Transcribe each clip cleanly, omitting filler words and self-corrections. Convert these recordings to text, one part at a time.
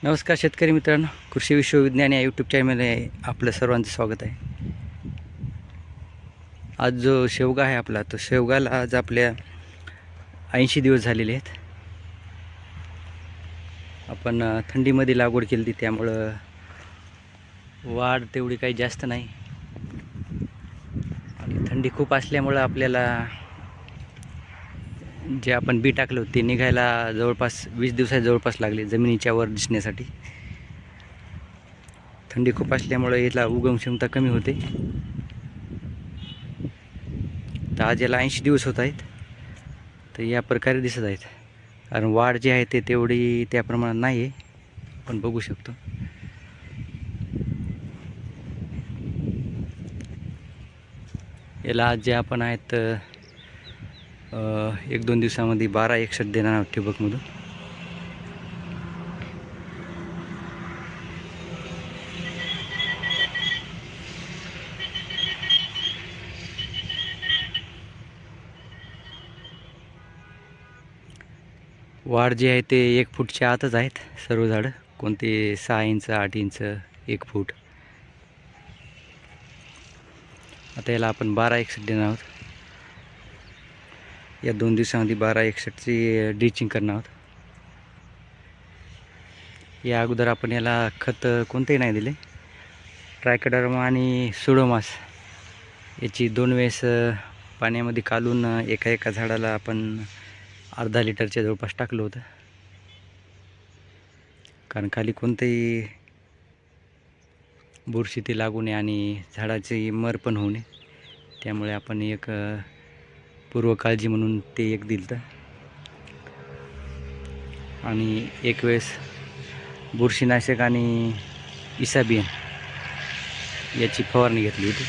नमस्कार शेतकरी मित्रांनो, कृषी विश्वविज्ञान या यूट्यूब चॅनलमध्ये आपलं सर्वांचं स्वागत आहे. आज जो शेवगा आहे आपला, तो शेवगाला आज आपल्या 80 दिवस झालेले आहेत. आपण थंडीमध्ये लागवड केली होती, त्यामुळं वाढ तेवढी काही जास्त नाही आणि थंडी खूप असल्यामुळं आपल्याला जे आपण बी टाकलं होतं ते निघायला जवळपास 20 दिवसाच्या जवळपास लागले जमिनीच्या वर दिसण्यासाठी. थंडी खूप असल्यामुळे याला उगम क्षमता कमी होते. तर आज याला 80 दिवस होत आहेत. तर या प्रकारे दिसत आहेत. कारण वाढ जी आहे ते तेवढी त्या प्रमाणात नाही आहे, आपण बघू शकतो. याला आज जे आपण आहेत 1-2 दिवसामध्ये 12-61 देणार आहोत ठिबकमधून. वाढ जी आहे ते 1 फूटच्या आतच आहेत सर्व झाडं. कोणते 6 इंच, 8 इंच, 1 फूट. आता याला आपण 12-61 देणार आहोत. या 2 दिवसामध्ये 12-61ची ड्रिचिंग करणार आहोत. या अगोदर आपण याला खत कोणतेही नाही दिले. ट्रायकोडर्मा आणि सुडोमास याची 2 वेळेस पाण्यामध्ये कालून एका झाडाला आपण अर्धा लिटरच्या जवळपास टाकलं होतं. कारण खाली कोणतंही बुरशी ती लागू नये आणि झाडाची मर पण होऊ नये, त्यामुळे आपण एक पूर्व काळजी म्हणून ते एक दिलं. आणि एक वेळेस बुरशीनाशक आणि इसाबियन याची फवारणी घेतली होती.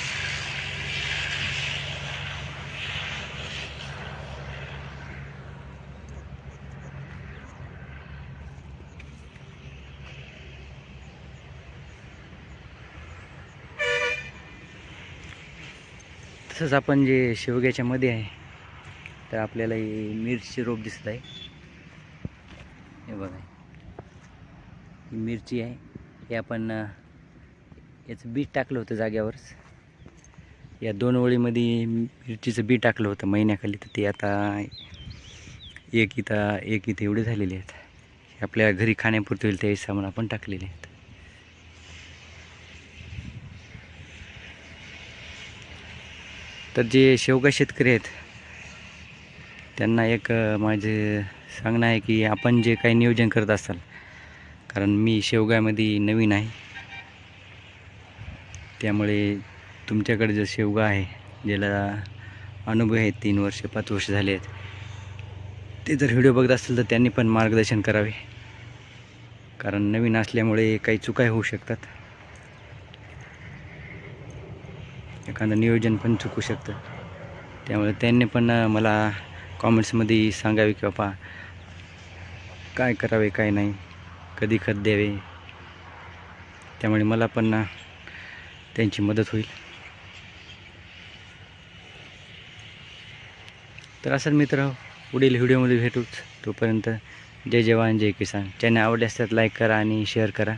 तसंच आपण जे शेवग्याच्या मध्ये आहे, तर आपल्याला ही मिरची रोप दिसत आहे. हे बघा, ही मिरची आहे. हे आपण याचं बी टाकलं होतं जाग्यावरच. या 2 ओळीमध्ये मिरचीचं बी टाकलं होतं महिन्याखाली. तर ते आता एक इथं एवढे झालेले आहेत. हे आपल्या घरी खाण्यापुरते होईल त्या हिशोबाने आपण टाकलेले आहेत. तर जे शेवगा शेतकरी आहेत त्यांना एक माझे सांगणं आहे की आपण जे काही नियोजन करत असाल, कारण मी शेवगामध्ये नवीन आहे, त्यामुळे तुमच्याकडे जर शेवगा आहे ज्याला अनुभव आहे 3 वर्ष 5 वर्ष झाले आहेत, ते जर व्हिडिओ बघत असेल तर त्यांनी पण मार्गदर्शन करावे. कारण नवीन असल्यामुळे काही चुका होऊ शकतात. एखादं नियोजन पण चुकू शकतं. त्यामुळे त्यांनी पण मला कॉमेंट्समध्ये सांगावे की बाबा काय करावे काय नाही, कधी खत द्यावे. त्यामुळे मला पण त्यांची मदत होईल. तर असं मित्र, पुढील व्हिडिओमध्ये भेटूच. तोपर्यंत जय जवान जय किसान. चॅनल आवडल्यास लाईक करा आणि शेअर करा.